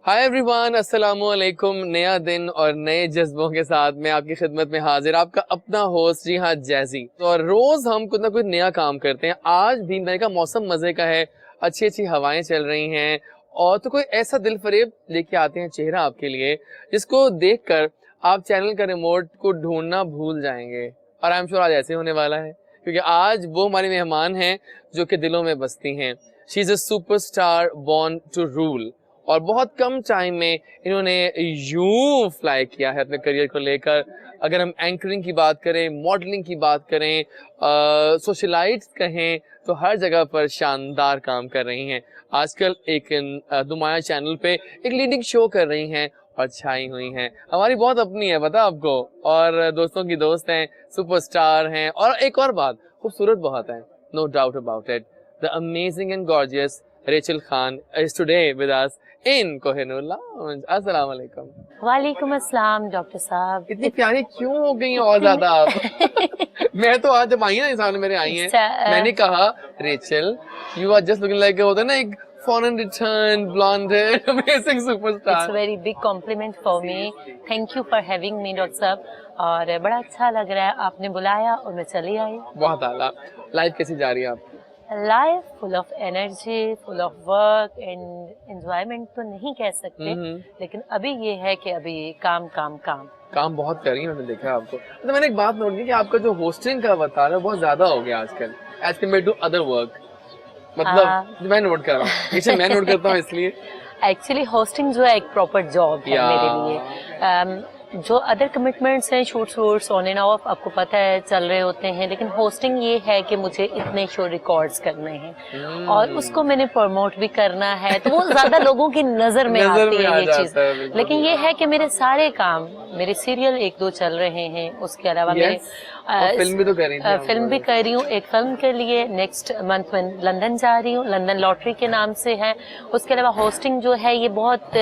Hi everyone, अस्सलामु अलैकुम। नया दिन और नए जज्बों के साथ मैं आपकी खिदमत में हाजिर, आपका अपना होस्ट, जी हाँ, जैजी। और रोज हम कुछ ना कुछ नया काम करते हैं। आज भी मैंने कहा मौसम मजे का है, अच्छी अच्छी हवाएं चल रही हैं और तो कोई ऐसा दिल फरेब लेके आते हैं चेहरा आपके लिए जिसको देखकर आप चैनल का रिमोट को ढूंढना भूल जाएंगे। और आई एम श्योर आज ऐसे होने वाला है, क्योंकि आज वो हमारे मेहमान हैं जो कि दिलों में बसती हैं। She is a superstar born to rule और बहुत कम टाइम में इन्होंने यूं फ्लाई किया है अपने करियर को लेकर। अगर हम एंकरिंग की बात करें, मॉडलिंग की बात करें, सोशलाइट्स कहें, तो हर जगह पर शानदार काम कर रही हैं। आजकल एक दुमाया चैनल पे एक लीडिंग शो कर रही हैं और छाई हुई हैं। हमारी बहुत अपनी है, पता आपको, और दोस्तों की दोस्त हैं, सुपरस्टार हैं और एक और बात, खूबसूरत बहुत है, no doubt about it. The amazing and gorgeous Rachel Khan is today with us in Kohinoor Lounge. अस्सलाम वालेकुम। वालेकुम अस्सलाम डॉक्टर साहब। इतनी प्यारी क्यों हो गई हैं और ज्यादा आप? मैं तो आज जब आई है ना, सामने मेरे आई हैं, मैंने कहा Rachel you are just looking like, होता है ना एक foreign return blonde amazing superstar. It's a very big compliment for me, thank you for having me doctor साहब। और बड़ा अच्छा लग रहा है, आपने बुलाया और मैं चली आई। बहुत आला। लाइफ कैसी जा रही है आपकी? Life full of energy, full of work and enjoyment तो नहीं कह सकते, लेकिन अभी ये है कि अभी काम काम काम काम बहुत कर रही है। मैंने देखा आपको, तो मैंने एक बात नोट की कि आपका जो होस्टिंग का बता रहा है बहुत ज्यादा हो गया आजकल as compare to other work. मतलब मैं नोट कर रहा हूँ, मैं नोट करता हूँ इसलिए। एक्चुअली होस्टिंग जो है एक प्रॉपर जॉब है मेरे लिए। जो अदर कमिटमेंट्स हैं, शूट्स ऑन एंड ऑफ, आपको पता है चल रहे होते हैं, लेकिन होस्टिंग ये है कि मुझे इतने शो रिकॉर्ड्स करने हैं और उसको मैंने प्रमोट भी करना है, तो वो ज्यादा लोगों की नजर में आती है ये चीज। लेकिन ये है कि मेरे सारे काम, मेरे सीरियल 1-2 चल रहे हैं, उसके अलावा मेरे फिल्म भी तो कर रही थी। फिल्म भी कर रही हूँ, एक फिल्म के लिए नेक्स्ट मंथ में लंदन जा रही हूँ, लंदन लॉटरी के नाम से है। उसके अलावा होस्टिंग जो है ये बहुत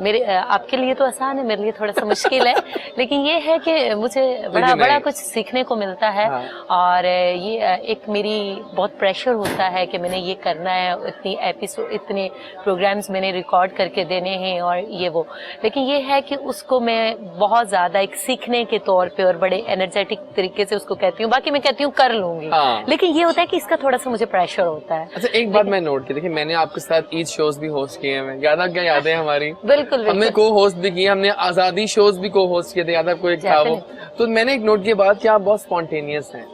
मेरे आपके लिए तो आसान है, मेरे लिए थोड़ा सा मुश्किल है, लेकिन ये है कि मुझे बड़ा कुछ सीखने को मिलता है। और ये एक मेरी बहुत प्रेशर होता है कि मैंने ये करना है, इतनी एपिसोड, इतने प्रोग्राम्स मैंने रिकॉर्ड करके देने हैं और ये वो, लेकिन ये है कि उसको मैं बहुत ज्यादा एक सीखने के तौर पे और बड़े एनर्जेटिक तरीके से उसको कहती हूँ, बाकी मैं कहती हूँ कर लूंगी। लेकिन ये होता है कि इसका थोड़ा सा मुझे प्रेशर होता है। अच्छा, एक बात मैं नोट की, देखिए मैंने आपके साथ ईद शोज भी होस्ट किए हैं, याद आ क्या यादें हमारी? बिल्कुल, हमने को होस्ट भी किए, हमने आजादी शोज भी को होस्ट किए थे, याद आपको? एक था वो। तो मैंने एक नोट किया बात कि आप बहुत स्पॉन्टेनियस हैं,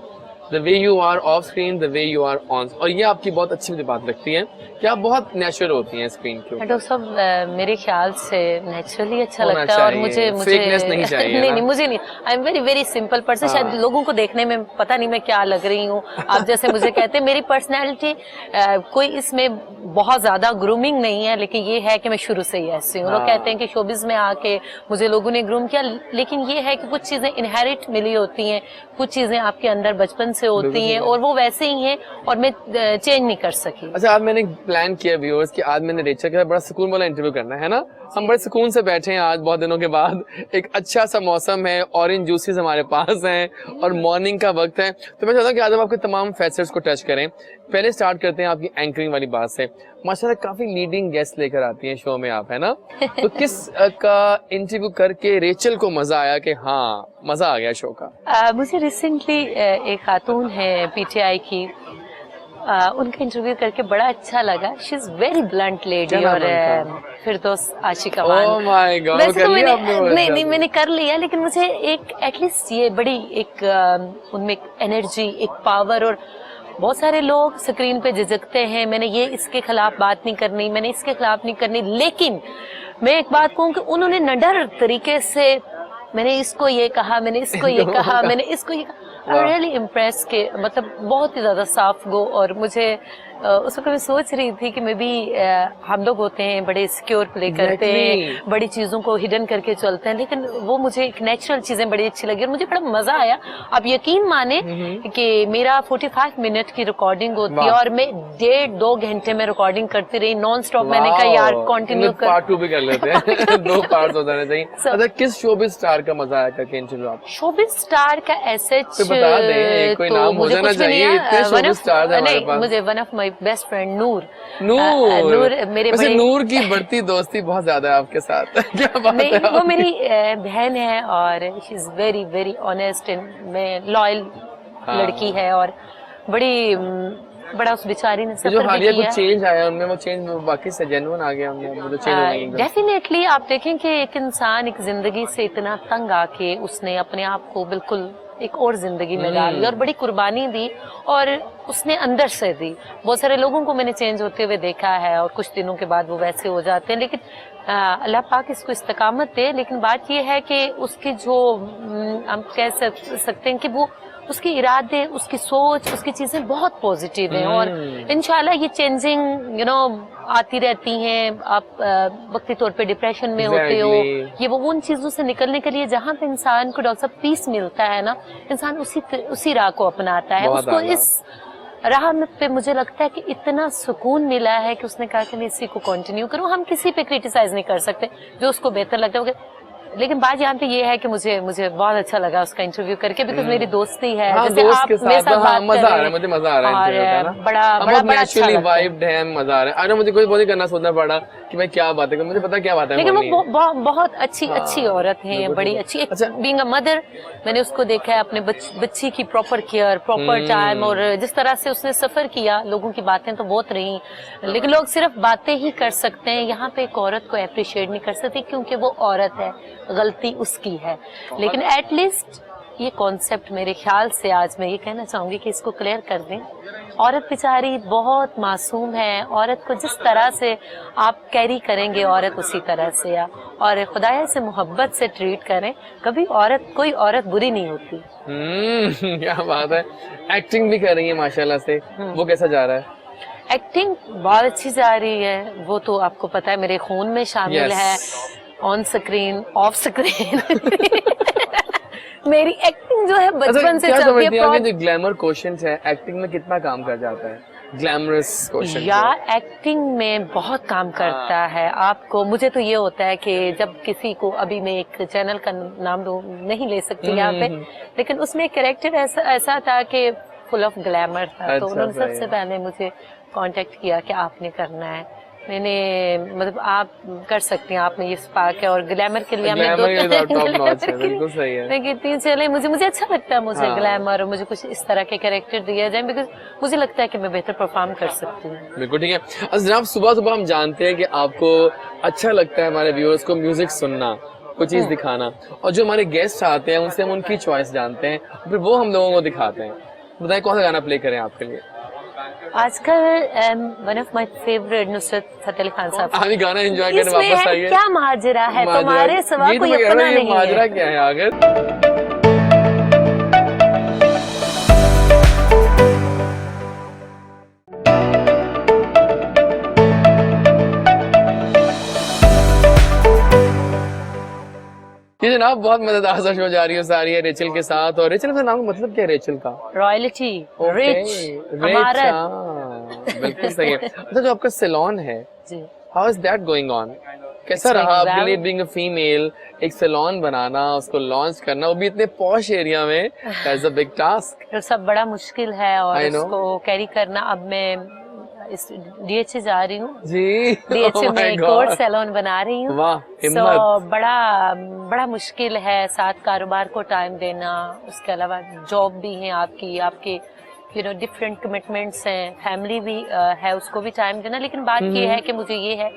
the way you are off screen, the way you are on, और ये आपकी बहुत अच्छी मुझे बात लगती है कि आप बहुत नेचुरल होती हैं स्क्रीन के ऊपर। डॉक्टर साहब मेरे ख्याल से नेचुरली अच्छा लगता है और मुझे नहीं चाहिए। नहीं, मुझे नहीं, I am very very simple person. शायद लोगों को देखने में पता नहीं मैं क्या लग रही हूँ, आप जैसे मुझे कहते हैं, मेरी पर्सनैलिटी कोई इसमें बहुत ज्यादा ग्रूमिंग नहीं है, लेकिन ये है कि मैं शुरू से ही ऐसी हूँ। लोग कहते हैं कि शोबिज में आके मुझे लोगों ने ग्रूम किया, लेकिन ये है कि कुछ चीजें इनहेरिट मिली होती हैं, कुछ चीजें आपके अंदर बचपन से होती हैं और वो वैसे ही हैं और मैं चेंज नहीं कर सकी। अच्छा, आज मैंने प्लान किया व्यूअर्स कि आज मैंने रेचल के साथ बड़ा सुकून वाला इंटरव्यू करना है ना। हम बड़े सुकून से बैठे हैं आज बहुत दिनों के बाद, एक अच्छा सा मौसम है, ऑरेंज जूसेस हमारे पास हैं और मॉर्निंग का वक्त है, तो मैं चाहता हूँ कि आज हम आपके तमाम फैसेट्स को टच करें। पहले स्टार्ट करते हैं आपकी एंकरिंग वाली बात से। माशाल्लाह काफी लीडिंग गेस्ट लेकर आती हैं शो में आप, है ना? तो किस का इंटरव्यू करके रेचल को मजा आया कि हाँ मजा आ गया शो का? मुझे रिसेंटली एक खातून है पीटीआई की, उनका इंटरव्यू करके बड़ा अच्छा लगा। She is very blunt lady और Firdous Ashika Khan. Oh my god, वैसे तो नहीं मैंने कर लिया, लेकिन मुझे एक एटलीस्ट ये बड़ी एक उनमें एनर्जी, एक पावर, और बहुत सारे लोग स्क्रीन पे झिझकते हैं, मैंने ये इसके खिलाफ बात नहीं करनी, मैंने इसके खिलाफ नहीं करनी, लेकिन मैं एक बात कहूँ कि उन्होंने निडर तरीके से, मैंने इसको ये कहा, मैंने इसको ये कहा, मैंने इसको ये कहा, रियली इम्प्रेस के, मतलब बहुत ही ज्यादा साफ गो। और मुझे उस वक्त मैं सोच रही थी कि मैं भी हम लोग होते हैं बड़े सिक्योर प्ले करते हैं, बड़ी चीजों को हिडन करके चलते हैं, लेकिन वो मुझे एक नेचुरल चीजें बड़ी अच्छी लगी और मुझे बड़ा मजा आया। आप यकीन माने कि मेरा 45 मिनट की रिकॉर्डिंग होती है और मैं 1.5-2 घंटे में रिकॉर्डिंग करती रही नॉन स्टॉप। मैंने कहा यार कंटिन्यू कर, पार्ट 2 भी कर लेते हैं। 2 पार्ट्स हो जाने चाहिए। अच्छा, किस शोबिज स्टार का मजा आया करके इंटरव्यू आप? शोबिज स्टार का ऐसे बता दें, कोई नाम हो जाना चाहिए, इतने शोबिज स्टार हैं हमारे पास। मुझे one of my best friend Noor. Noor Noor मेरे वैसे बड़े नूर की बढ़ती दोस्ती बहुत ज्यादा है आपके साथ क्या बात नहीं, है वो आपकी? मेरी बहन है और she is very very honest and मैं लॉयल हाँ। लड़की है और बड़ी बड़ा उस बेचारी ने तो जो सफर भी हालिया किया। कुछ चेंज आया उनमें, वो चेंज बाकी से जेन्युइन आ गया उनमें, वो तो चेंज हो गई एकदम। डेफिनेटली आप देखें कि एक इंसान एक जिंदगी से इतना तंग आके उसने अपने आप को बिल्कुल एक और जिंदगी में डाल लिया और बड़ी कुर्बानी दी और उसने अंदर से दी। बहुत सारे लोगों को मैंने चेंज होते हुए देखा है और कुछ दिनों के बाद वो वैसे हो जाते हैं, लेकिन अल्लाह पाक इसको इस्तकामत दे। लेकिन बात ये है कि उसकी जो हम कह सकते हैं कि वो उसके इरादे, उसकी सोच, उसकी चीजें बहुत पॉजिटिव हैं और इंशाल्लाह ये चेंजिंग आती रहती हैं। आप वक्ती तौर पे डिप्रेशन में होते हो, ये वो उन चीजों से निकलने के लिए जहाँ पे इंसान को डॉक्टर साहब पीस मिलता है ना, इंसान उसी राह को अपनाता है। उसको इस राह में पे मुझे लगता है कि इतना सुकून मिला है कि उसने कहा कि मैं इसी को कंटिन्यू करूं। हम किसी पे क्रिटिसाइज नहीं कर सकते, जो उसको बेहतर लगता है। लेकिन बात यहाँ पे ये है कि मुझे बहुत अच्छा लगा उसका इंटरव्यू करके, बिकॉज मेरी दोस्ती है। हाँ, जैसे दोस्त आप के मेरे साथ साथ बात मजा कर आ रहे रहा है, मुझे मजा आ रहा है और इंटरव्यू का ना। बड़ा अच्छा लगता है। वाइब्ड है, मजा आ रहा है। अरे मुझे कोई नहीं करना, सोचना पड़ा कि मैं क्या बातें करूं, मुझे पता क्या बात है। लेकिन वो बहुत अच्छी औरत है, बड़ी अच्छी। अच्छा। बीइंग अ मदर मैंने उसको देखा है, अपने बच्ची की प्रॉपर केयर, प्रॉपर टाइम, और जिस तरह से उसने सफर किया। लोगों की बातें तो बहुत रही, लेकिन लोग सिर्फ बातें ही कर सकते हैं। यहाँ पे एक औरत को अप्रिशिएट नहीं कर सकती क्योंकि वो औरत है, गलती उसकी है। लेकिन एटलीस्ट ये कॉन्सेप्ट मेरे ख्याल से आज मैं ये कहना चाहूंगी कि इसको क्लियर कर दें। औरत बेचारी बहुत मासूम है, औरत को जिस तरह से आप कैरी करेंगे औरत उसी तरह से और खुदाया से मोहब्बत से ट्रीट करें। कभी कोई औरत बुरी नहीं होती। क्या बात है। एक्टिंग भी कर रही है माशाल्लाह से, वो कैसा जा रहा है? एक्टिंग बहुत अच्छी जा रही है, वो तो आपको पता है मेरे खून में शामिल है। ऑन स्क्रीन, ऑफ स्क्रीन मेरी एक्टिंग जो है बचपन से चलती है। जो ग्लैमर क्वेश्चंस है, एक्टिंग में कितना काम कर जाता है? ग्लैमरस क्वेश्चन या एक्टिंग में बहुत काम करता है आपको। मुझे तो ये होता है कि जब किसी को, अभी मैं एक चैनल का नाम नहीं ले सकती यहाँ पे, लेकिन उसमें एक कैरेक्टर ऐसा था कि फुल ऑफ ग्लैमर था। तो उन्होंने सबसे पहले मुझे कांटेक्ट किया कि आपने करना है। मैंने मतलब आप कर सकती हैं, आप में ये स्पार्क है और ग्लैमर के लिए हमने बिल्कुल सही है। मैं कहती चले मुझे अच्छा लगता है, मुझे ग्लैमर और मुझे कुछ इस तरह के कैरेक्टर दिया जाए, बिकॉज मुझे लगता है कि मैं बेहतर परफॉर्म कर सकती हूँ। बिल्कुल ठीक है। अच्छा जनाब, सुबह हम जानते हैं कि आपको अच्छा लगता है हमारे व्यूअर्स को म्यूजिक सुनना, कोई चीज दिखाना, और जो हमारे गेस्ट आते हैं उनसे हम उनकी चॉइस जानते हैं, फिर वो हम लोगों को दिखाते हैं। बताएं कौन सा गाना प्ले करें आपके लिए? आजकल one of my favourite Nusrat Fateh Ali Khan साहब। हाँ, गाना एंजॉय करने वापस आइए। क्या माजरा है तुम्हारे सिवा कोई अपना नहीं है। माजरा क्या है आगे? ये जनाब बहुत मजेदार सा शो जारी हो सारी है रेचल के साथ। और रेचल का नाम का मतलब क्या है रेचल का? रॉयल्टी, रिच, अमारत। बिल्कुल सही है। अच्छा जो आपका सैलून है, how is that going on? कैसा रहा आपके लिए बीइंग अ फीमेल, एक सैलून बनाना, उसको लॉन्च करना, वो भी इतने पॉश एरिया में? That's a big task. सब बड़ा मुश्किल है और उसको कैरी करना। अब मैं इस डीएचए जा रही हूँ जी। डीएचए में एक और सैलून बना रही हूँ। वाह, हिम्मत। बड़ा मुश्किल है, साथ कारोबार को टाइम देना, उसके अलावा जॉब भी है आपके डिफरेंट कमिटमेंट्स हैं, फैमिली भी है, उसको भी टाइम देना। लेकिन बात ये है कि मुझे ये है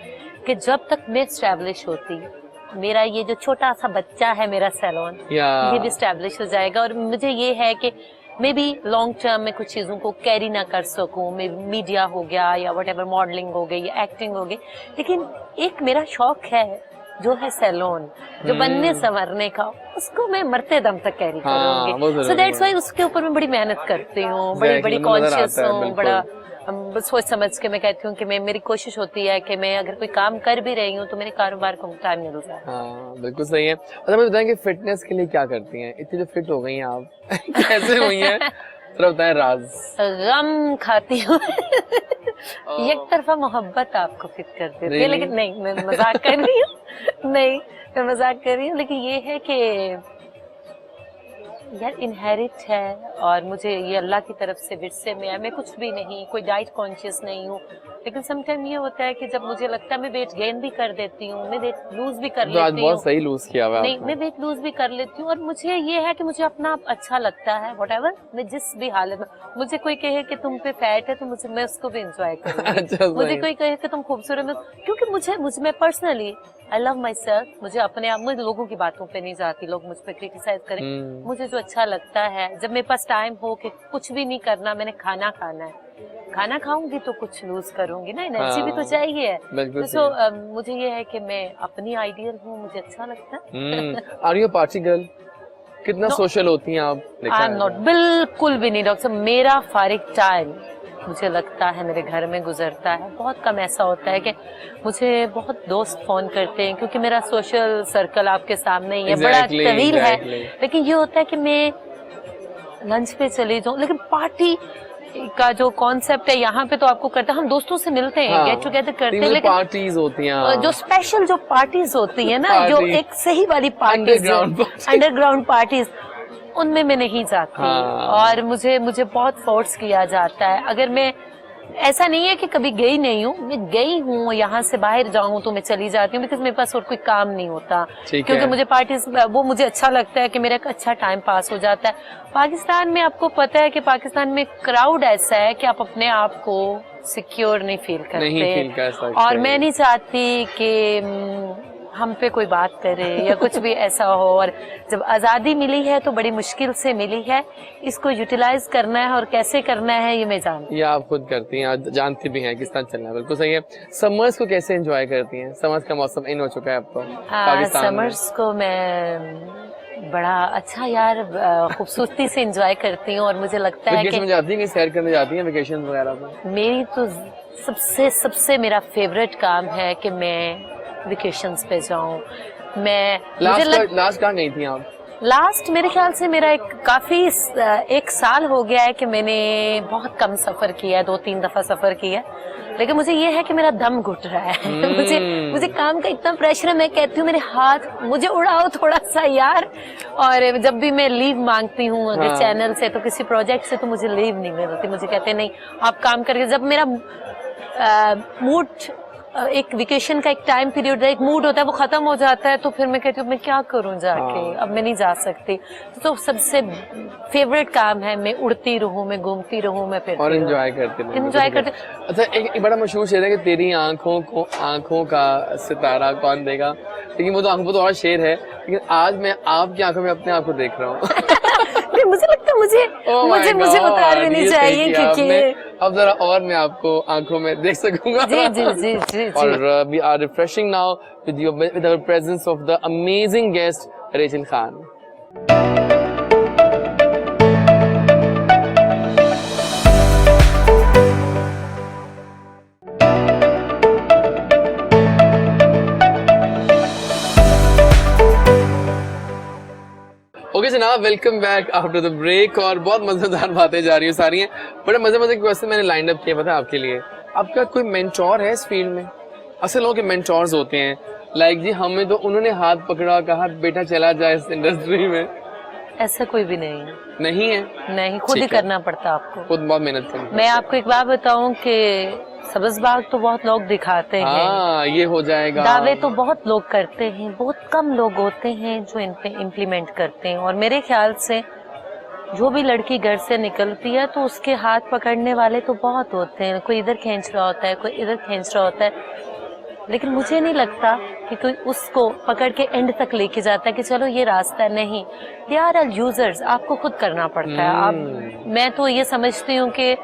कि जब तक मैं एस्टैब्लिश होती, मेरा ये जो छोटा सा बच्चा है मेरा सैलून, ये भी एस्टैब्लिश हो जाएगा। और मुझे ये है कि मैं भी लॉन्ग टर्म में कुछ चीजों को कैरी ना कर सकूं, मैं मीडिया हो गया या व्हाटएवर, मॉडलिंग हो गई या एक्टिंग हो गई, लेकिन एक मेरा शौक है जो है सैलून, जो बनने संवरने का, उसको मैं मरते दम तक कैरी करूंगी। सो दैट्स व्हाई उसके ऊपर मैं बड़ी मेहनत करती हूँ, बड़ी कॉन्शियस हूँ, बड़ा सोच समझ के मैं कहती हूँ कि मेरी कोशिश होती है कि मैं अगर कोई काम कर भी रही हूँ तो मेरे कारोबार को टाइम मिल जाए। हाँ, बिल्कुल सही है। अच्छा मुझे बताएं कि फिटनेस के लिए क्या करती हैं? इतनी जो फिट हो गई हैं आप कैसे हुई हैं? थोड़ा बताएं राज। गम खाती हूँ एक तरफा मोहब्बत आपको फिट कर देती है। लेकिन नहीं, मैं मजाक कर रही हूँ। नहीं, मैं मजाक कर रही हूँ, लेकिन ये है कि यार इनहेरिट है और मुझे ये अल्लाह की तरफ से विरसे में है। मैं कुछ भी नहीं, कोई डाइट कॉन्शियस नहीं हूँ, लेकिन समटाइम ये होता है कि जब मुझे लगता है मैं वेट गेन भी कर देती हूँ, मैं वेट लूज भी कर तो आज लेती हूँ। बहुत सही लूज किया हुआ है नहीं, आपने। मैं वेट लूज भी कर लेती हूँ और मुझे ये है कि मुझे अपना आप अच्छा लगता है, व्हाटएवर मैं जिस भी हालत में। मुझे कोई कहे कि तुम पे फैट है तो मैं उसको भी एंजॉय करूंगी। अच्छा, मुझे सही। कोई कहे कि तुम खूबसूरत हो, क्योंकि मुझे मैं personally I love my self. मुझे अपने आप, मुझे लोगों की बातों पे नहीं जाती, लोग मुझ पर क्रिटिसाइज करें। मुझे जो अच्छा लगता है, जब मेरे पास टाइम हो कि कुछ भी नहीं करना, मैंने खाना खाना है, खाना खाऊंगी तो कुछ लूज करूंगी ना, एनर्जी भी तो चाहिए। बिल्कुल तो मुझे ये है कि मैं अपनी आइडियल हूँ, मुझे अच्छा लगता है। Are you party girl? कितना No, सोशल होती हैं आप? देखा आई एम है नॉट, क्या? बिल्कुल भी नहीं डॉक्टर। मेरा फारिग टाइम मुझे लगता है मेरे घर में गुजरता है। बहुत कम ऐसा होता है कि मुझे बहुत दोस्त फोन करते हैं, क्योंकि मेरा सोशल सर्कल आपके सामने ही है, बड़ा तवील है। लेकिन ये होता है कि मैं लंच पे चली जाऊं, लेकिन पार्टी का जो कॉन्सेप्ट है यहाँ पे तो आपको करते हैं, हम दोस्तों से मिलते हैं, गेट टुगेदर करते हैं, लेकिन पार्टीज होती हैं, जो स्पेशल जो पार्टीज होती है ना, जो एक सही वाली पार्टीज, अंडरग्राउंड पार्टीज, उनमें मैं नहीं जाती। और मुझे बहुत फोर्स किया जाता है। अगर मैं, ऐसा नहीं है कि कभी गई नहीं हूँ, मैं गई हूँ, यहाँ से बाहर जाऊँ तो मैं चली जाती हूँ, बिकॉज मेरे पास और कोई काम नहीं होता, क्योंकि मुझे पार्टीज, वो मुझे अच्छा लगता है कि मेरा एक अच्छा टाइम पास हो जाता है। पाकिस्तान में आपको पता है कि पाकिस्तान में क्राउड ऐसा है कि आप अपने आप को सिक्योर नहीं फील करते, और मैं नहीं चाहती कि हम पे कोई बात करे या कुछ भी ऐसा हो। और जब आज़ादी मिली है तो बड़ी मुश्किल से मिली है, इसको यूटिलाइज करना है, और कैसे करना है ये मैं जानती हूँ। ये आप खुद करती हैं, जानती भी हैं किस तरह चलना है। बिल्कुल सही है। समर्स को कैसे एंजॉय करती हैं? समर्स का मौसम इन हो चुका है अब तो पाकिस्तान में। समर्स को मैं बड़ा अच्छा यार खूबसूरती से एंजॉय करती हूँ, और मुझे लगता है कि जाती हैं, सैर करने जाती हैं वेकेशन वगैरह में? मेरी तो सबसे मेरा फेवरेट काम है कि मैं वेकेशंस पे जाऊं। मैं लास्ट कहाँ गई थी आप? लास्ट मेरे ख्याल से मेरा एक साल हो गया है कि मैंने बहुत कम सफर किया है, 2-3 दफा सफर किया है, लेकिन मुझे ये है कि मेरा दम घुट रहा है। मुझे काम का इतना प्रेशर है, मैं कहती हूँ मेरे हाथ, मुझे उड़ाओ थोड़ा सा यार। और जब भी मैं लीव मांगती हूँ अगर चैनल से, तो किसी प्रोजेक्ट से, तो मुझे लीव नहीं मिलती। मुझे कहते नहीं आप काम करके, जब मेरा मूड, एक वेकेशन का एक टाइम पीरियड है, एक मूड होता है, वो खत्म हो जाता है, तो फिर मैं कहती हूँ मैं क्या करूँ जाके, अब मैं नहीं जा सकती। तो सबसे फेवरेट काम है, मैं उड़ती रहूँ, मैं घूमती रहूँ, मैं फिर और एंजॉय करती। अच्छा, एक बड़ा मशहूर शेर है कि तेरी आंखों का सितारा कौन देगा, लेकिन वो तो आंखों तो और शेर है, लेकिन आज मैं आपकी आंखों में अपने आप को देख रहा हूँ। मुझे लगता है मुझे उतार देनी चाहिए, क्योंकि अब जरा और मैं आपको आंखों में देख सकूंगा। जी। और we are refreshing now with our presence of the amazing guest Rezin Khan. Okay जनाब, welcome back after the break. और बहुत मजेदार बातें जा रही है सारी हैं, बड़े मजे के क्वेश्चन मैंने लाइन अप किए, पता है आपके लिए। आपका कोई मेंटोर है इस फील्ड में? असल लोगों के मेंटोर्स होते हैं, लाइक जी हमें तो उन्होंने हाथ पकड़ा, कहा बेटा चला जाए इस इंडस्ट्री में। ऐसा कोई भी नहीं है। नहीं है? नहीं, खुद ही करना पड़ता आपको, खुद बहुत मेहनत करनी। मैं आपको एक बात बताऊं कि सब्ज़बाग तो बहुत लोग दिखाते हैं, ये हो जाएगा, दावे तो बहुत लोग करते हैं, बहुत कम लोग होते हैं जो इन पे इम्प्लीमेंट करते हैं। और मेरे ख्याल से जो भी लड़की घर से निकलती है तो उसके हाथ पकड़ने वाले तो बहुत होते हैं, कोई इधर खींच रहा होता है, कोई इधर खींच रहा होता है, लेकिन मुझे नहीं लगता कि कोई उसको पकड़ के एंड तक लेके जाता है कि चलो ये रास्ता नहीं। दे आर ऑल यूजर्स, आपको खुद करना पड़ता है। मैं तो ये समझती हूँ कि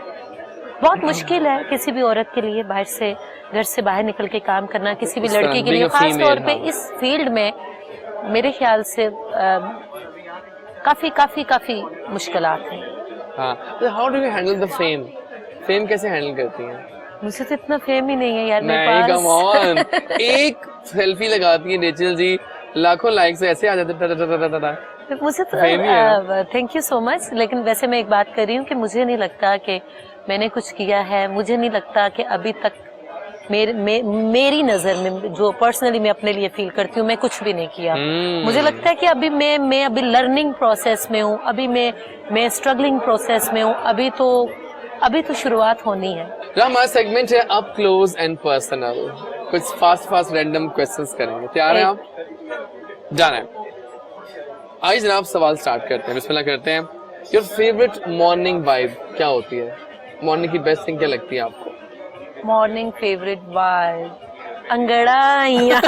बहुत मुश्किल है किसी भी औरत के लिए घर से बाहर निकल के काम करना, किसी भी लड़की के लिए, खास तौर पे इस फील्ड में मेरे ख्याल से काफी मुश्किलात हैं। How do you handle the fame? Fame कैसे हैंडल करती हैं? मुझे तो इतना फेम ही नहीं है यार मेरे पास। कम ऑन, एक सेल्फी लगाती है रेचल जी, लाखों लाइक्स ऐसे आ जाते। मुझे तो थैंक यू सो मच, लेकिन वैसे मैं एक बात कर रही हूँ कि मुझे नहीं लगता कि मैंने कुछ किया है, मुझे नहीं लगता कि अभी तक मेरी नजर में जो पर्सनली मैं अपने लिए फील करती हूँ, मैं कुछ भी नहीं किया। मुझे लगता है कि अभी मैं अभी लर्निंग प्रोसेस में हूँ, अभी मैं स्ट्रगलिंग प्रोसेस में हूँ, अभी तो शुरुआत होनी है। हमारा सेगमेंट है अप क्लोज एंड पर्सनल, कुछ फास्ट रैंडम क्वेश्चंस करेंगे। तैयार हैं आप? जाना है। आइए जनाब, सवाल स्टार्ट करते हैं, बिस्मिल्लाह करते हैं। योर फेवरेट मॉर्निंग वाइब क्या होती है? मॉर्निंग की बेस्ट थिंग क्या लगती है आपको? मॉर्निंग फेवरेट वाइब अंगड़ाइयाँ।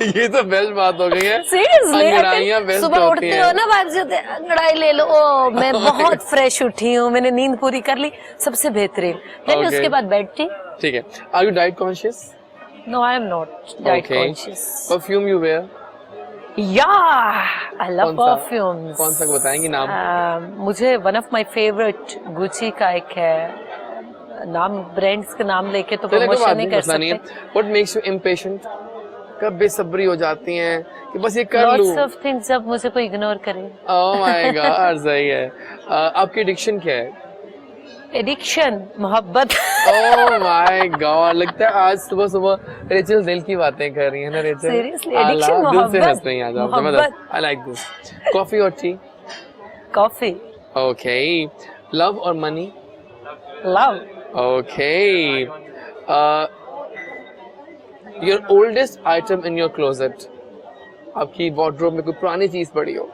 ये तो बेस्ट बात हो गई है। सीरियसली, अंगड़ाइयाँ बेस्ट सुबह होती उठते हैं। हो ना, बात जो होते हैं, अंगड़ाई ले लो। ओ, मैं बहुत फ्रेश उठी हूँ, मैंने नींद पूरी कर ली, सबसे बेहतरीन। लेकिन Okay. उसके बाद बेड टी। ठीक है। Are you diet conscious? No, I am not diet conscious. Perfume you wear? या आई लव परफ्यूम्स। कौन सा बताएंगी नाम? मुझे one of my favourite Gucci का एक है, नाम ब्रांड्स के नाम लेके तो प्रमोशन नहीं कर सकते। What makes you impatient? कब बेसब्री हो जाती हैं कि बस ये कर लूं? लॉट्स ऑफ थिंग्स, जब मुझे कोई इग्नोर करे। ओह माय गॉड, सही है। आपकी एडिक्शन क्या है? एडिक्शन मोहब्बत। ओह माय गॉड, लगता है आज सुबह सुबह रेचल दिल की बातें कर रही है ना रेचल? सीरियसली, एडिक्शन दिल से हंस मोहब्बत। रही हैं आज आप, जबरदस्त। I like this. कॉफी और टी? कॉफी। ओके। लव और money? Love. Okay. Your oldest item in your closet? आपकी वार्डरोब में कोई पुरानी चीज पड़ी हो?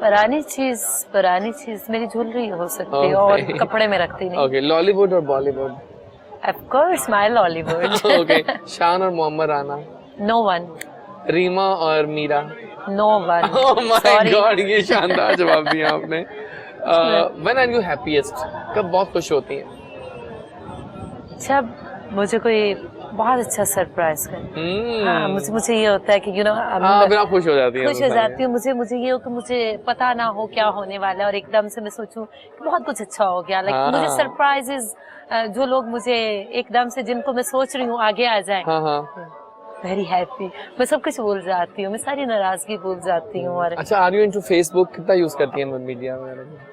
पुरानी चीज मेरी ज्वेलरी हो सकती है, और कपड़े में रखती नहीं। ओके। लॉलीवुड और Bollywood? Of course my Lollywood. Okay. Shaan और मोहम्मद राना? No one. रीमा और Meera? No one. Oh my god, ये शानदार जवाब दिया आपने। When are you happiest? कब बहुत खुश होती हैं? जब मुझे कोई बहुत अच्छा सरप्राइज करे। हाँ, मुझे ये होता है कि फिर आप खुश हो जाती हैं? खुश हो जाती हूँ। मुझे ये हो कि मुझे पता ना हो क्या होने वाला है, और एकदम से मैं सोचूं कि बहुत कुछ अच्छा हो गया। लाइक मुझे सरप्राइजेस, जो लोग मुझे एकदम से, जिनको मैं सोच रही हूँ आगे आ जाए, वेरी हैप्पी। मैं सब कुछ भूल जाती हूँ, मैं सारी नाराजगी भूल जाती हूँ। और अच्छा, आर यू इनटू फेसबुक? कितना यूज करती हैं मीडिया वगैरह?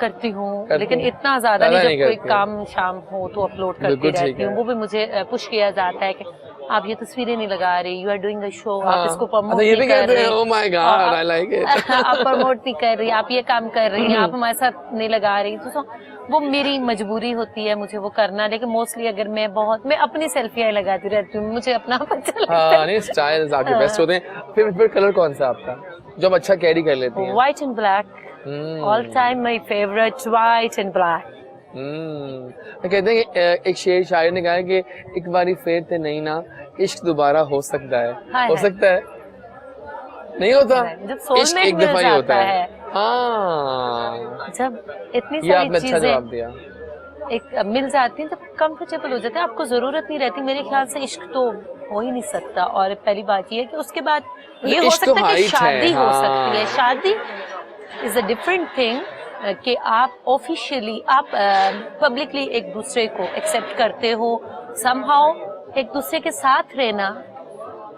करती हूँ, लेकिन इतना ज्यादा नहीं। जब कोई काम शाम हो तो अपलोड करती रहती हूँ। वो भी मुझे पुश किया जाता है कि आप ये तस्वीरें नहीं लगा रही, you are doing a show, आप इसको प्रमोट नहीं कर रही। Oh my god, I like it. आप प्रमोट नहीं कर रही, आप ये काम कर रही हैं, आप हमारे साथ नहीं लगा रही। तो वो मेरी मजबूरी होती है मुझे वो करना। लेकिन मोस्टली अगर मैं अपनी सेल्फियां लगाती रहती हूँ, मुझे अपना अच्छा लगता है। नहीं, स्टाइल्स आपके बेस्ट होते हैं। फिर कलर कौन सा आपका जो आप अच्छा कैरी कर लेती हैं? White and black. All time my favourite, white and black. कहते हैं कि एक शेर शायर ने कहा है कि एक बारी फिर ते नहीं ना, इश्क दोबारा हो सकता है। हो सकता है? नहीं होता? जब सोलमेट मिल जाता है। हाँ, जब इतनी ये आपने सारी अच्छा जवाब चीजें दिया। एक मिल जाती हैं तो कंफर्टेबल हो जाता है, आपको जरूरत नहीं रहती। मेरे ख्याल से इश्क तो हो ही नहीं सकता। और पहली बात ये है कि उसके बाद ये हो इश्क तो सकता है कि height शादी है, हो सकती है। हाँ। शादी इज अ डिफरेंट थिंग, कि आप ऑफिशियली, आप पब्लिकली एक दूसरे को एक्सेप्ट करते हो। समहाउ एक दूसरे के साथ रहना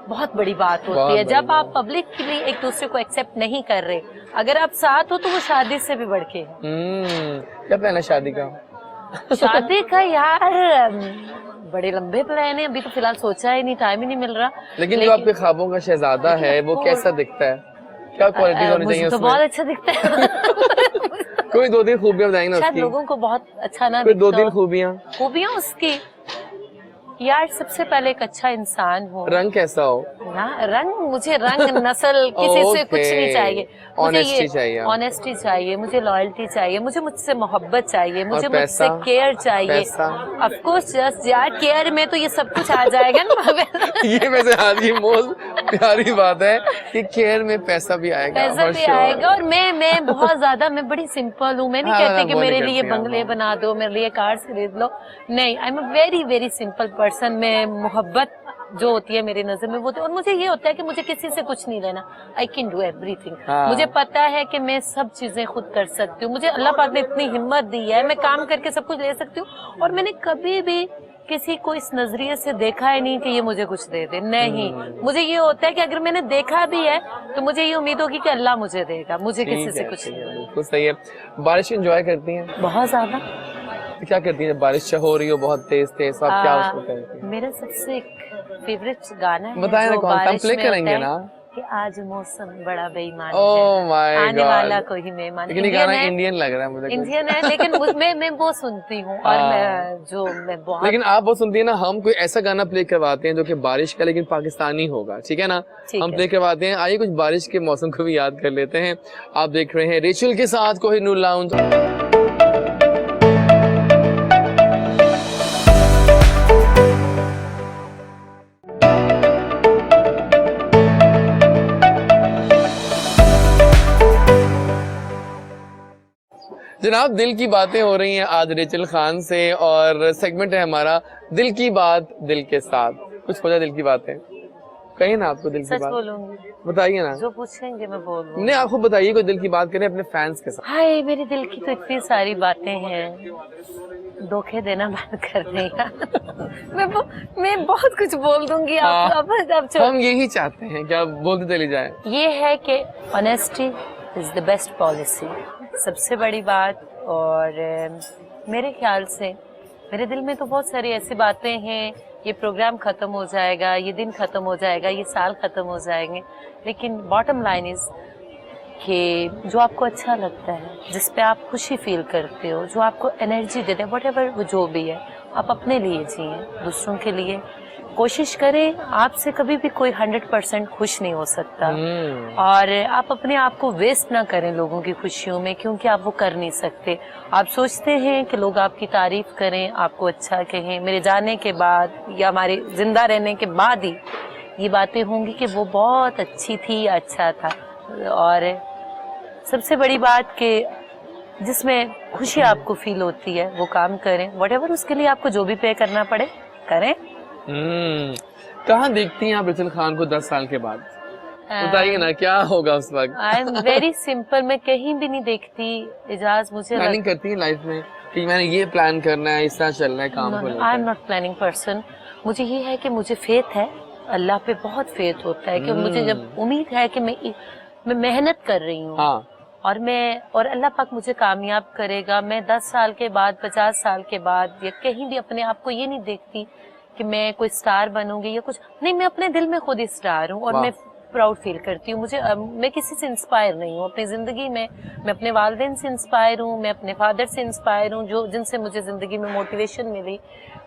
बहुत बड़ी बात होती है। जब आप पब्लिकली एक दूसरे को एक्सेप्ट नहीं कर रहे, अगर आप साथ हो तो वो शादी से भी बढ़ के। क्या प्लान है शादी का? शादी का यार बड़े लंबे प्लान है, अभी तो फिलहाल सोचा ही नहीं, टाइम ही नहीं मिल रहा। लेकिन जो आपके ख्वाबों का शहजादा है वो कैसा दिखता है? क्या क्वालिटीज होनी चाहिए मुझे तो उसमें? बहुत अच्छा दिखता है। कोई 2-3 खूबियां बताएंगे ना शायद उसकी? लोगों को बहुत अच्छा ना कोई दिखता 2-3 हो। खूबियां उसकी यार, सबसे पहले एक अच्छा इंसान हो। रंग कैसा हो? ना रंग, मुझे रंग नस्ल किसी से कुछ नहीं चाहिए। ऑनेस्टी चाहिए। ऑनेस्टी चाहिए, मुझे लॉयल्टी चाहिए, मुझे मोहब्बत चाहिए, मुझे पैसा? मुझसे केयर चाहिए। ऑफ कोर्स जस्ट यार, केयर में तो ये सब कुछ आ जाएगा ना। ये वैसे आज की मोस्ट प्यारी बात है कि केयर में पैसा भी आएगा। पैसा भी आएगा। और मैं बहुत ज्यादा, मैं बड़ी सिंपल हूँ। मैं नहीं कहती कि मेरे लिए बंगले बना दो, मेरे लिए कार्स खरीद लो। नहीं, I am a very very simple person. में मोहब्बत जो होती है मेरी नजर में वो और मुझे ये होता है कि मुझे किसी से कुछ नहीं लेना। I can do everything. मुझे पता है कि मैं सब चीजें खुद कर सकती हूँ। मुझे अल्लाह पाक ने इतनी हिम्मत दी है, मैं काम करके सब कुछ ले सकती हूँ। और मैंने कभी भी किसी को इस नजरिए से देखा है नहीं कि ये मुझे कुछ दे दे। नहीं, मुझे ये होता है कि अगर मैंने देखा भी है तो मुझे ये उम्मीद होगी कि अल्लाह मुझे देगा, मुझे किसी से कुछ नहीं। बिल्कुल सही है। बारिश एंजॉय करती हैं? बहुत ज्यादा। तो क्या करती हैं जब बारिश हो रही हो बहुत तेज तेज, तो आप क्या उसको करती हैं? मेरा सबसे फेवरेट गाना है बताए ना जो कौन सा, हम बारिश प्ले में करेंगे होता है ना। कि आज मौसम बड़ा बेईमान ओह है, माय आने गॉड, वाला कोई मेहमान। लेकिन ये इंडियन गाना है, इंडियन लग रहा है मुझे कुछ। इंडियन है, लेकिन मैं वो सुनती हूँ और मैं बहुत। लेकिन आप वो सुनती है ना, हम कोई ऐसा गाना प्ले करवाते हैं जो कि बारिश का लेकिन पाकिस्तानी होगा, ठीक है ना? हम प्ले करवाते हैं। आइए कुछ बारिश के मौसम को भी याद कर लेते हैं। आप देख रहे हैं रेचल के साथ कोहिनूर लाउंज। जनाब दिल की बातें हो रही हैं आज रेचल खान से, और सेगमेंट है हमारा दिल की बात दिल के साथ। कुछ हो जाए दिल की बातें, कहिए ना आपको दिल की सच बात। बोलूंगी, बताइए ना, जो पूछेंगे मैं बोलूंगी। नहीं आप खुद बताइए, कोई दिल की बात करें अपने फैंस के साथ। हाय, मेरे दिल की तो इतनी सारी बातें हैं, धोखे देना बंद कर देगा। मैं बहुत कुछ बोल दूंगी। अब हम यही चाहते हैं कि आप बोलते चली जाए। ये है कि honesty is the best policy, सबसे बड़ी बात। और मेरे ख्याल से मेरे दिल में तो बहुत सारी ऐसी बातें हैं। ये प्रोग्राम खत्म हो जाएगा, ये दिन खत्म हो जाएगा, ये साल खत्म हो जाएंगे, लेकिन बॉटम लाइन इज कि जो आपको अच्छा लगता है, जिस पे आप खुशी फील करते हो, जो आपको एनर्जी देते हैं, व्हाटएवर वो जो भी है, आप अपने लिए जिए, दूसरों के लिए कोशिश करें। आपसे कभी भी कोई 100% खुश नहीं हो सकता, और आप अपने आप को वेस्ट ना करें लोगों की खुशियों में, क्योंकि आप वो कर नहीं सकते। आप सोचते हैं कि लोग आपकी तारीफ करें, आपको अच्छा कहें। मेरे जाने के बाद या हमारे जिंदा रहने के बाद ही ये बातें होंगी कि वो बहुत अच्छी थी या अच्छा था। और सबसे बड़ी बात कि जिसमें खुशी आपको फील होती है वो काम करें, व्हाटएवर उसके लिए आपको जो भी पे करना पड़े करें। कहाँ देखती हैं आप रेचल खान को 10 साल के बाद? बताइए ना क्या होगा उस वक्त। आई एम वेरी सिंपल, मैं कहीं भी नहीं देखती। इजाज मुझे प्लानिंग करती है लाइफ में कि मैंने ये प्लान करना है, इस तरह चलना है काम को लेकर? आई एम नॉट प्लानिंग पर्सन। मुझे ये है कि मुझे फेथ है, अल्लाह पे बहुत फेथ होता है कि मुझे जब उम्मीद है कि मैं मेहनत कर रही हूँ, हाँ। और अल्लाह पाक मुझे कामयाब करेगा। मैं 10 साल के बाद, 50 साल के बाद या कहीं भी अपने आप को ये नहीं देखती कि मैं कोई स्टार बनूंगी या कुछ नहीं। मैं अपने दिल में खुद ही स्टार हूँ और मैं प्राउड फील करती हूँ। मैं किसी से इंस्पायर नहीं हूँ अपनी जिंदगी में। मैं अपने वालिदैन से इंस्पायर हूँ, मैं अपने फादर से इंस्पायर हूँ, जो जिनसे मुझे जिंदगी में मोटिवेशन मिली।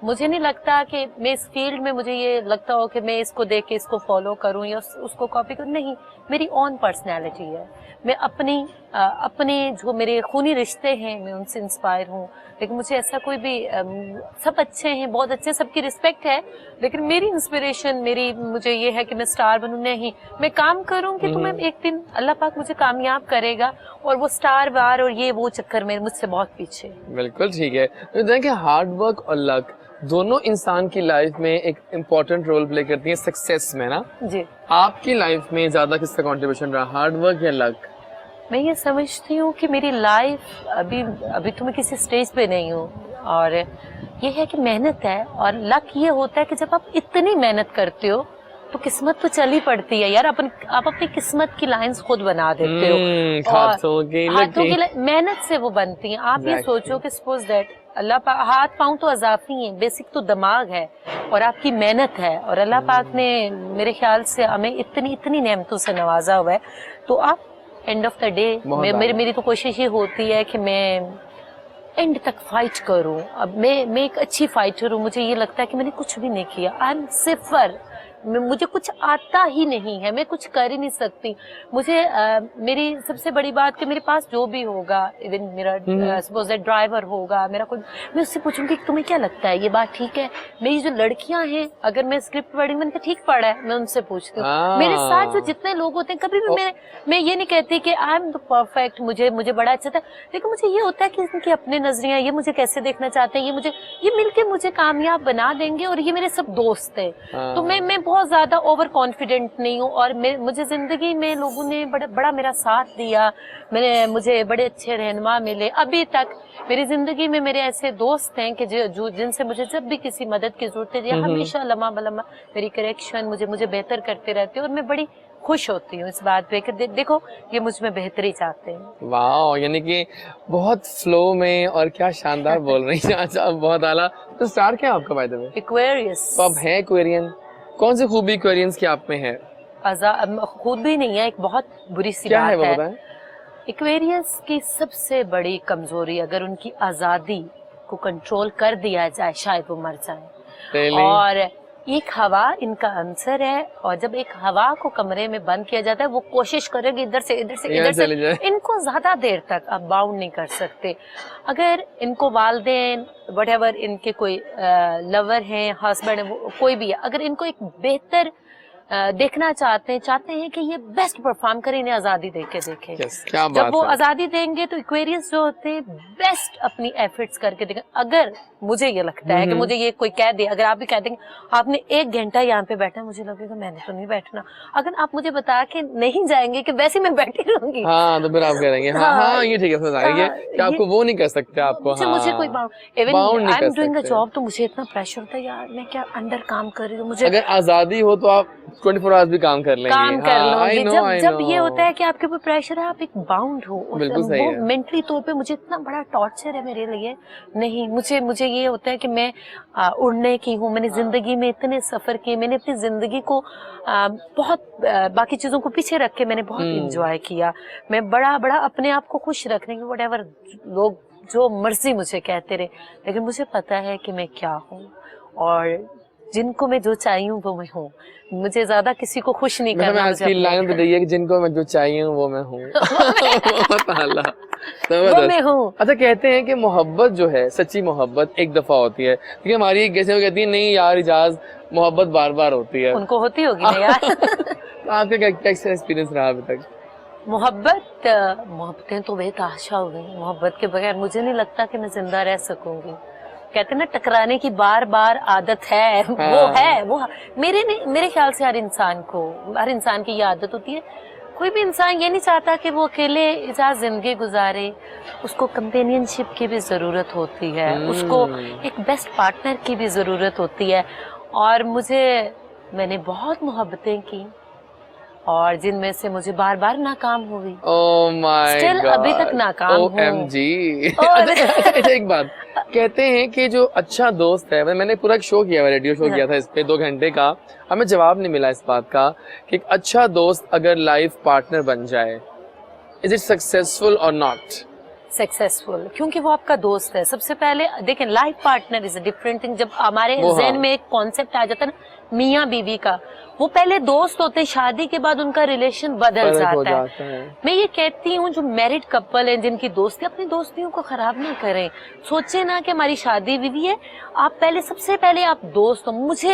मुझे नहीं लगता कि मैं इस फील्ड में मुझे ये लगता हो कि मैं इसको देख के इसको फॉलो करूँ या उसको कॉपी करूँ। नहीं, मेरी ओन पर्सनैलिटी है। मैं अपने जो मेरे खूनी रिश्ते हैं मैं उनसे इंस्पायर हूँ, लेकिन मुझे ऐसा कोई भी सब अच्छे हैं, बहुत अच्छे, सबकी रिस्पेक्ट है, लेकिन मेरी इंस्पिरेशन मुझे ये है कि मैं स्टार बनूं। नहीं, मैं काम करूंगी तो मैं एक दिन अल्लाह पाक मुझे कामयाब करेगा, और वो स्टार वार और ये वो चक्कर में मुझसे बहुत पीछे। बिल्कुल ठीक है। तो देखिए हार्ड वर्क और लक दोनों इंसान की लाइफ में एक इम्पोर्टेंट रोल प्ले करती है सक्सेस में ना जी। आपकी लाइफ में ज्यादा किसका कंट्रीब्यूशन रहा, हार्ड वर्क या लक? मैं ये समझती हूँ कि मेरी लाइफ अभी तो मैं किसी स्टेज पे नहीं हूँ, और ये है कि मेहनत है, और लक ये होता है कि जब आप इतनी मेहनत करते हो तो किस्मत तो चली पड़ती है यार। आप अपनी किस्मत की लाइंस खुद बना देते हो, हाथों की मेहनत से वो बनती हैं। आप ये सोचो कि सपोज दैट हाथ पाँव तो अजाफी हैं, बेसिक तो दिमाग है और आपकी मेहनत है, और अल्लाह पाक ने मेरे ख्याल से हमें इतनी नेमतों से नवाजा हुआ है। तो आप एंड ऑफ द डे मेरी तो कोशिश ये होती है कि मैं एंड तक फाइट करूं। अब मैं एक अच्छी फाइटर हूं। मुझे ये लगता है कि मैंने कुछ भी नहीं किया, आई एम सिफर, मुझे कुछ आता ही नहीं है, मैं कुछ कर ही नहीं सकती। मुझे मेरी सबसे बड़ी बात कि मेरे पास जो भी होगा, इवन मेरा सपोज दैट ड्राइवर होगा, मेरा कोई, मैं उससे पूछूंगी कि तुम्हें क्या लगता है ये बात ठीक है। मेरी जो लड़कियां हैं, अगर मैं स्क्रिप्ट पढ़ी मैंने ठीक पढ़ा है, मैं उनसे पूछती हूँ। मेरे साथ जो जितने लोग होते हैं, कभी भी मैं ये नहीं कहती कि आई एम द परफेक्ट, मुझे बड़ा अच्छा था, लेकिन मुझे ये होता है कि इनके अपने नजरिया, ये मुझे कैसे देखना चाहते हैं, ये मिलके मुझे कामयाब बना देंगे, और ये मेरे सब दोस्त हैं। तो मैं बहुत बहुत ज्यादा ओवर कॉन्फिडेंट नहीं हूँ, और मुझे जिंदगी में लोगों ने बड़ा मेरा साथ दिया, मुझे बड़े अच्छे रहनुमा मिले। अभी तक मेरी जिंदगी में मेरे ऐसे दोस्त हैं कि जो जिनसे मुझे जब भी किसी मदद की जरूरत है, ये हमेशा लम्हा बलम्हा मेरी करेक्शन मुझे बेहतर करते रहते हैं, और मैं बड़ी खुश होती हूँ इस बात पे कि देखो ये मुझ में बेहतरी चाहते हैं। वाह, यानी कि बहुत फ्लो में, और क्या शानदार बोल रही हैं। अच्छा, बहुत आला। तो स्टार क्या है आपका बाय द वे? एक्वेरियस। तो आप हैं एक्वेरियन। कौन सी खूबी एक्वेरियंस की आप में है? खुद भी नहीं है, एक बहुत बुरी सी क्या बात है वो है। बताएं। एक्वेरियस की सबसे बड़ी कमजोरी, अगर उनकी आजादी को कंट्रोल कर दिया जाए शायद वो मर जाए। Really? और एक हवा इनका आंसर है, और जब एक हवा को कमरे में बंद किया जाता है, वो कोशिश करेगी इधर से इनको ज्यादा देर तक आप बाउंड नहीं कर सकते। अगर इनको वालदेन व्हाटएवर इनके कोई लवर हैं, हस्बैंड है, कोई भी है, अगर इनको एक बेहतर देखना चाहते हैं कि ये बेस्ट परफॉर्म करें, इन्हें आजादी दे के देखें। क्या बात जब वो है। आजादी देंगे तो एक्वेरियस जो होते हैं बेस्ट अपनी एफर्ट्स करके देखें। अगर मुझे ये लगता है कि मुझे ये कोई कह दे, अगर आप भी कह देंगे आपने 1 घंटा यहाँ पे बैठा, मुझे लगेगा मैंने तो नहीं बैठना। अगर आप मुझे बता के नहीं जाएंगे कि वैसे मैं बैठी रहूंगी, हाँ, तो फिर आप कहेंगे हाँ ये ठीक है, कि आपको वो नहीं कर सकते आपको। मुझे कोई even I am doing a job, तो मुझे इतना प्रेशर होता है यार, मैं क्या अंडर काम कर रही हूँ। मुझे अगर आजादी हो तो आप 24 आवर्स भी काम कर लेंगे। काम कर लोगे। जब ये होता है कि आपके ऊपर प्रेशर है, आप एक बाउंड हो, वो मेंटली तौर पे मुझे इतना बड़ा टॉर्चर है मेरे लिए। नहीं, मुझे ये होता है कि मैं उड़ने की हूँ, मैंने जिंदगी में इतने सफर किए, मैंने अपनी जिंदगी को बहुत बाकी चीजों को पीछे रख के मैंने बहुत इंजॉय किया। मैं बड़ा अपने आप को खुश रखने की, व्हाटएवर लोग जो मर्जी मुझे कहते रहे, लेकिन मुझे पता है कि मैं क्या हूँ, और जिनको मैं जो चाहिए हूँ वो मैं हूँ। मुझे ज्यादा किसी को खुश नहीं करना। आज की लाइन बताइए है कि जिनको मैं जो चाहिए हूँ वो मैं हूँ। बहुत आला, वो मैं हूँ। अच्छा, कहते हैं कि मोहब्बत जो है, सच्ची मोहब्बत एक दफा होती है, क्योंकि हमारी एक जैसे वो कहती है नहीं यार इजाज, मोहब्बत बार बार होती है। उनको होती होगी ना यार। तो आपका क्या एक्सपीरियंस रहा अभी तक? मोहब्बतें तो बेतहाशा हो गई। मोहब्बत के बगैर मुझे नहीं लगता कि मैं जिंदा रह सकूंगी। कहते हैं ना, टकराने की बार बार आदत है। हाँ। वो मेरे ख्याल से हर इंसान की ये आदत होती है। कोई भी इंसान ये नहीं चाहता कि वो अकेले इजाज़ जिंदगी गुजारे, उसको कंपेनियनशिप की भी जरूरत होती है, उसको एक बेस्ट पार्टनर की भी जरूरत होती है। और मैंने बहुत मोहब्बतें की, और जिनमें से मुझे बार बार नाकाम हुई। ओह माय गॉड, अभी तक नाकाम हूँ। OMG। अच्छा, एक बात कहते हैं कि जो अच्छा दोस्त है, मैंने पूरा एक शो किया, रेडियो शो किया था इस पे 2 घंटे का, हमें जवाब नहीं मिला इस बात का कि एक अच्छा दोस्त अगर लाइफ पार्टनर बन जाए, इज इट सक्सेसफुल और नॉट? सक्सेसफुल, क्योंकि वो आपका दोस्त है। सबसे पहले देखें, life partner is a different thing. जब हमारे ज़हन में एक कॉन्सेप्ट आ जाता है ना मियाँ बीवी का, वो पहले दोस्त होते हैं, शादी के बाद उनका रिलेशन बदल जाता है। मैं ये कहती हूँ जो मैरिड कपल हैं, जिनकी दोस्ती, अपनी दोस्तियों को खराब ना करें। सोचे ना कि हमारी शादी हुई है, आप सबसे पहले आप दोस्त हो।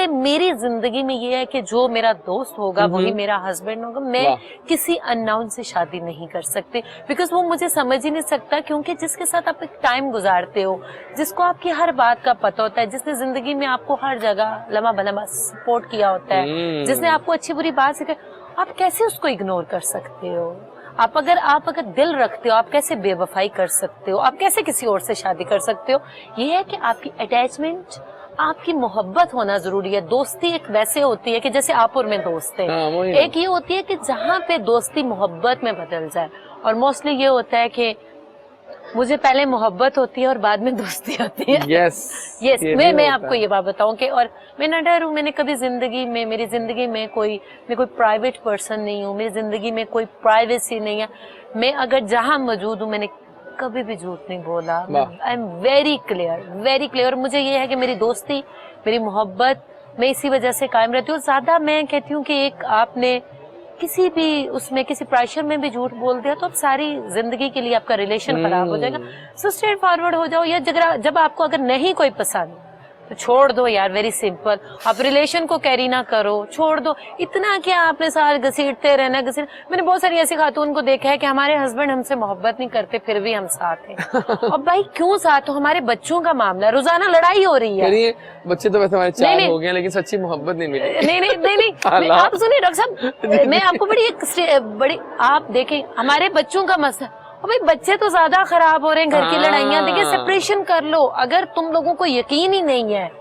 मेरी जिंदगी में ये है कि जो मेरा दोस्त होगा वही मेरा हस्बैंड होगा। मैं किसी अननोन से शादी नहीं कर सकती, बिकॉज वो मुझे समझ ही नहीं सकता। क्योंकि जिसके साथ आप एक टाइम गुजारते हो, जिसको आपकी हर बात का पता होता है, जिसने जिंदगी में आपको हर जगह लम्हा बलम्हा सपोर्ट किया होता है, जिसने आपको अच्छी बुरी बात सिखाई, आप कैसे उसको इग्नोर कर सकते हो? आप अगर दिल रखते हो, आप कैसे बेवफाई कर सकते हो? आप कैसे किसी और से शादी कर सकते हो? ये है कि आपकी अटैचमेंट, आपकी मोहब्बत होना जरूरी है। दोस्ती एक वैसे होती है कि जैसे आप और मैं दोस्त हैं। एक ये होती है कि जहाँ पे दोस्ती मोहब्बत में बदल जाए, और मोस्टली ये होता है कि मुझे पहले मोहब्बत होती है और बाद में दोस्ती होती है। यस, मैं आपको ये बात बताऊं कि, और मैं ना डर हूँ, मैंने कभी मेरी जिंदगी में मैं कोई प्राइवेट पर्सन नहीं हूँ, मेरी जिंदगी में कोई प्राइवेसी नहीं है। मैं अगर जहाँ मौजूद हूँ, मैंने कभी भी झूठ नहीं बोला। I am very clear. मुझे ये है कि मेरी दोस्ती, मेरी मोहब्बत, मैं इसी वजह से कायम रहती हूँ। ज्यादा मैं कहती हूँ कि एक आपने किसी भी उसमें किसी प्रेशर में भी झूठ बोल दिया तो अब सारी जिंदगी के लिए आपका रिलेशन खराब हो जाएगा। सो स्ट्रेट फॉरवर्ड हो जाओ। या जब आपको अगर नहीं कोई पसंद, तो छोड़ दो यार, वेरी सिंपल। आप रिलेशन को कैरी ना करो, छोड़ दो। इतना क्या आपने साल घसीटते रहना मैंने बहुत सारी ऐसी खातून को देखा है कि हमारे हस्बैंड हमसे मोहब्बत नहीं करते फिर भी हम साथ हैं। और भाई क्यों साथ हो? हमारे बच्चों का मामला, रोजाना लड़ाई हो रही है। बच्चे तो वैसे हमारे 4 हो गए, लेकिन सच्ची मोहब्बत नहीं मिली। नहीं आप सुनिए डॉक्टर साहब, मैं आपको बड़ी आप देखें हमारे बच्चों का मसला। भाई बच्चे तो ज्यादा खराब हो रहे हैं, घर की लड़ाइयां। देखिए सेपरेशन कर लो। अगर तुम लोगों को यकीन ही नहीं है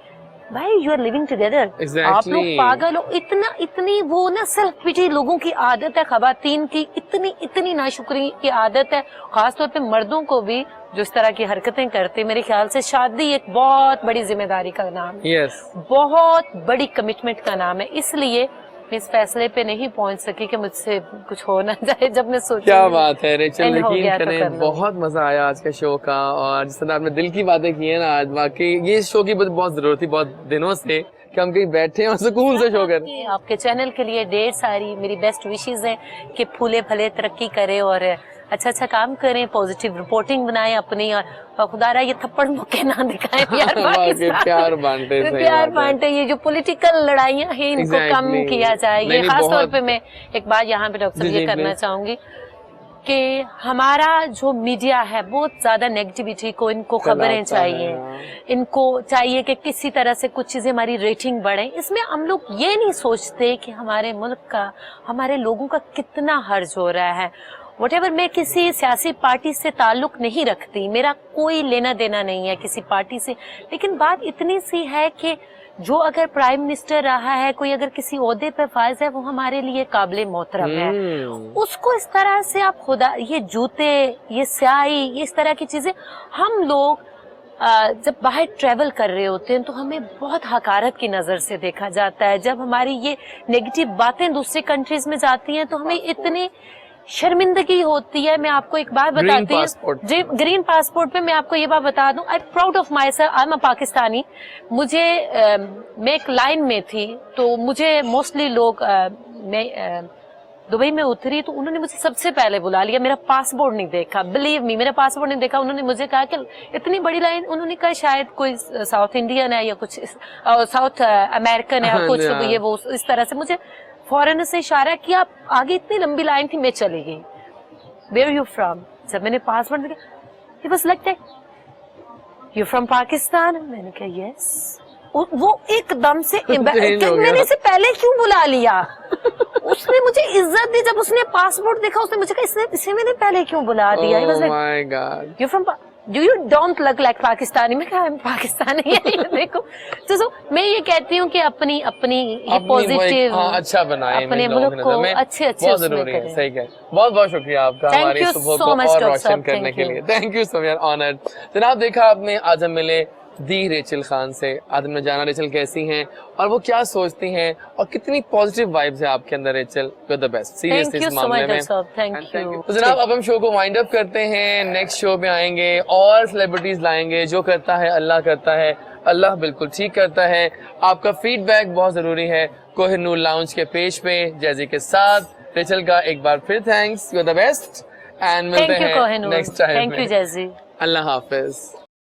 भाई, यू आर लिविंग टुगेदर। आप लोग पागल हो। इतनी वो ना सेल्फ पिटी लोगों की आदत है, खवातीन की इतनी नाशुक्री की आदत है, खासतौर पे मर्दों को भी जो इस तरह की हरकतें करते। मेरे ख्याल से शादी एक बहुत बड़ी जिम्मेदारी का नाम है, बहुत बड़ी कमिटमेंट का नाम है। इसलिए इस फैसले पे नहीं पहुंच सकी कि मुझसे कुछ हो ना जाए। जब मैं सोची क्या बात है रेचल, यकीन करें बहुत मजा आया आज के शो का। और जिस तरह आपने दिल की बातें की है ना आज, वाकई ये शो की बहुत जरूरत थी बहुत दिनों से कि हम कहीं बैठे और सुकून से शो करें। आपके चैनल के लिए ढेर सारी मेरी बेस्ट विशेस हैं कि फूले फले तरक्की करे और अच्छा काम करें, पॉजिटिव रिपोर्टिंग बनाएं अपनी, और खुदारा ये थप्पड़ मुक्के ना दिखाएं प्यार बांटे। ये जो पॉलिटिकल लड़ाइयाँ हैं इनको कम किया जाए। ये खास तौर पे मैं एक बात यहाँ पे डॉक्टर ये करना चाहूंगी कि हमारा जो मीडिया है बहुत ज्यादा नेगेटिविटी को, इनको खबरें चाहिए, इनको चाहिए कि किसी तरह से कुछ चीजें हमारी रेटिंग बढ़े। इसमें हम लोग ये नहीं सोचते कि हमारे मुल्क का, हमारे लोगों का कितना हर्ज हो रहा है। व्हाटएवर, मैं किसी सियासी पार्टी से ताल्लुक नहीं रखती, मेरा कोई लेना देना नहीं है किसी पार्टी से, लेकिन बात इतनी सी है कि जो अगर प्राइम मिनिस्टर रहा है, कोई अगर किसी ओहदे पे फायज है, वो हमारे लिए काबिले मोहतरम है। उसको इस तरह से आप खुदा, ये जूते, ये स्याही, ये इस तरह की चीजें, हम लोग जब बाहर ट्रेवल कर रहे होते हैं तो हमें बहुत हकारत की नजर से देखा जाता है। जब हमारी ये नेगेटिव बातें दूसरी कंट्रीज में जाती हैं तो हमें इतनी शर्मिंदगी होती है। मैं आपको एक बात बताती हूँ, ग्रीन पासपोर्ट पे मैं आपको ये बात बता दूं, I am proud of my self, I am a Pakistani. मुझे मैं एक लाइन में थी तो मुझे मोस्टली लोग मैं दुबई में उतरी तो उन्होंने मुझे सबसे पहले बुला लिया, मेरा पासपोर्ट नहीं देखा, बिलीव मी, मेरा पासपोर्ट नहीं देखा। उन्होंने मुझे कहा कि इतनी बड़ी लाइन, उन्होंने कहा शायद कोई साउथ इंडियन है या कुछ साउथ अमेरिकन है कुछ, ये वो इस तरह से मुझे फॉरेनर से इशारा किया। आगे इतनी लंबी लाइन थी, मैं चली गई। Where you from? जब मैंने पासपोर्ट देखा, it was like that, you from Pakistan? मैंने कहा यस। वो एकदम से मैंने इसे पहले क्यों बुला लिया? उसने मुझे इज्जत दी जब उसने पासपोर्ट देखा, उसने मुझे कहा इसे मैंने पहले क्यों बुला दिया? My God, you from, do you don't look like Pakistani? मैं कहा पाकिस्तानी है। देखो तो मैं ये कहती हूँ कि अपनी पॉजिटिव अच्छा बनाए, अपने मुल्क को अच्छे बहुत जरूरी है। सही कह, बहुत शुक्रिया आपका हमारी सुबह को और रोशन करने के लिए। Thank you so much, honoured. जनाब देखा आपने, आज हम मिले दी रेचल खान से। आज हमने जाना रेचल कैसी हैं और वो क्या सोचती हैं और कितनी पॉजिटिव वाइब्स है आपके अंदर। Rachel, you are the best seriously इस मामले में। Thank you. तो जनाब अब हम शो को वाइंड अप करते हैं। नेक्स्ट शो पे आएंगे और सेलिब्रिटीज लाएंगे। जो करता है अल्लाह करता है, अल्लाह बिल्कुल ठीक करता है। आपका फीडबैक बहुत जरूरी है। कोहिनूर लाउंज के पेज पे जैजी के साथ रेचल का एक बार फिर thanks, you are the best, and मिलते हैं next time. Thank you Jazzy, अल्लाह हाफिज।